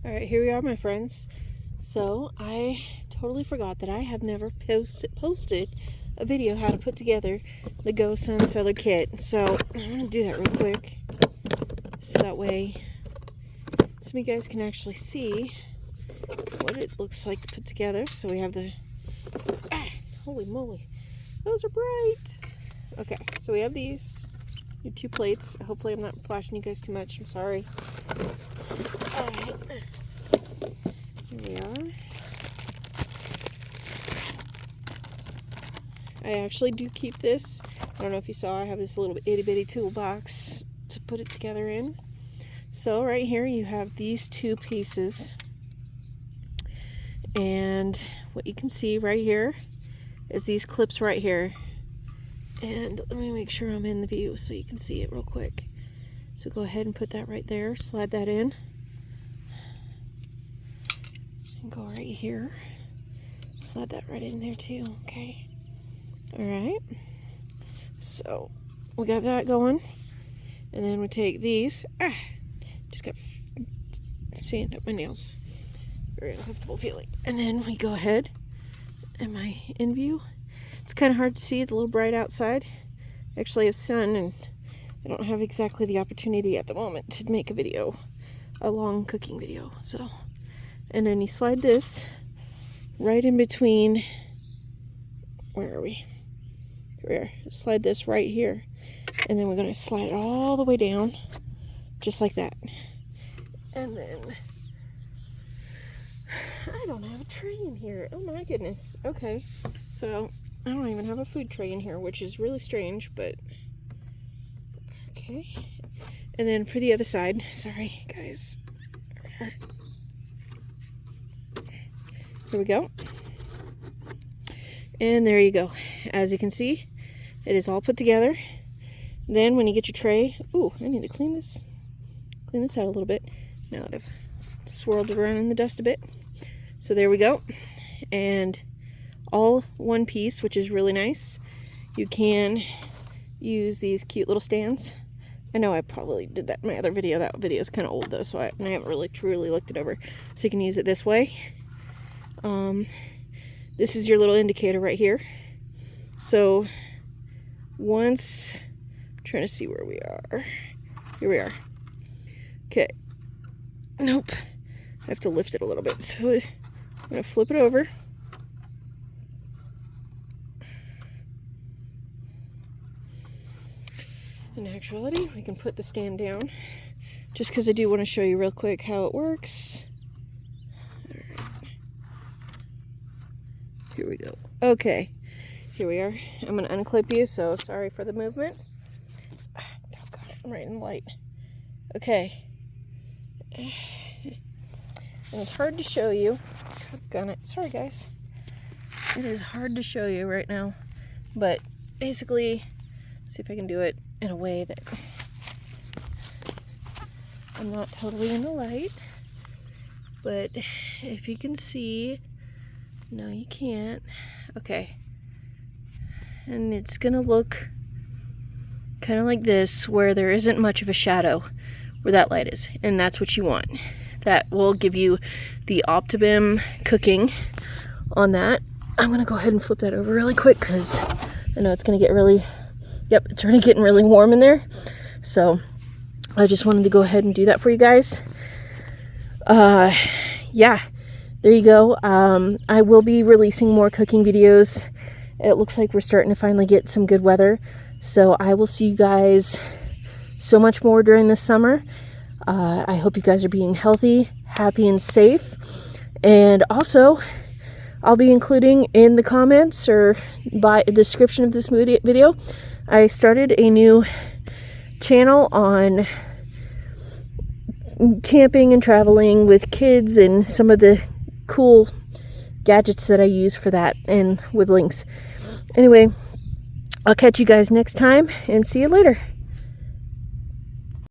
Alright, here we are, my friends. So, I totally forgot that I have never posted a video how to put together the Gosun solar kit. So, I'm going to do that real quick. So that way, some of you guys can actually see what it looks like to put together. So we have the... holy moly. Those are bright! Okay, so we have these. Two plates. Hopefully I'm not flashing you guys too much. I'm sorry. Alright. Here we are. I actually do keep this. I don't know if you saw, I have this little itty bitty toolbox to put it together in. So right here you have these two pieces. And what you can see right here is these clips right here. And let me make sure I'm in the view so you can see it real quick. So go ahead and put that right there. Slide that in. And go right here. Slide that right in there too, okay? Alright. So, we got that going. And then we take these. Just got sand up my nails. Very uncomfortable feeling. And then we go ahead. Am I in view? It's kind of hard to see. It's a little bright outside. Actually, I have sun, and I don't have exactly the opportunity at the moment to make a long cooking video. So, and then you slide this right in between. Where are we? Here we are. Slide this right here, and then we're going to slide it all the way down, just like that. And then I don't have a tray in here. Oh my goodness. Okay, so I don't even have a food tray in here, which is really strange, but okay. And then for the other side, sorry guys. Here we go. And there you go. As you can see, it is all put together. Then when you get your tray, ooh, I need to clean this out a little bit now that I've swirled it around in the dust a bit. So there we go. And all one piece, which is really nice. You can use these cute little stands. I know I probably did that in my other video. That video is kind of old though, so I haven't really truly looked it over. So you can use it this way. This is your little indicator right here. So once, I'm trying to see where we are. Here we are. Okay. Nope. I have to lift it a little bit. So I'm going to flip it over. In actuality, we can put the stand down, just because I do want to show you real quick how it works. All right. Here we go. Okay, here we are. I'm going to unclip you, so sorry for the movement. Oh, God, I'm right in the light. Okay. And it's hard to show you. Doggone it. Sorry, guys. It is hard to show you right now, but basically, see if I can do it in a way that I'm not totally in the light, but if you can see, no you can't, okay, and it's gonna look kind of like this, where there isn't much of a shadow where that light is, and that's what you want. That will give you the optimum cooking on that. I'm gonna go ahead and flip that over really quick because I know it's gonna get really, yep, it's already getting really warm in there. So I just wanted to go ahead and do that for you guys. Yeah, there you go. I will be releasing more cooking videos. It looks like we're starting to finally get some good weather. So I will see you guys so much more during this summer. I hope you guys are being healthy, happy, and safe. And also, I'll be including in the comments or by the description of this video, I started a new channel on camping and traveling with kids and some of the cool gadgets that I use for that, and with links. Anyway, I'll catch you guys next time and see you later.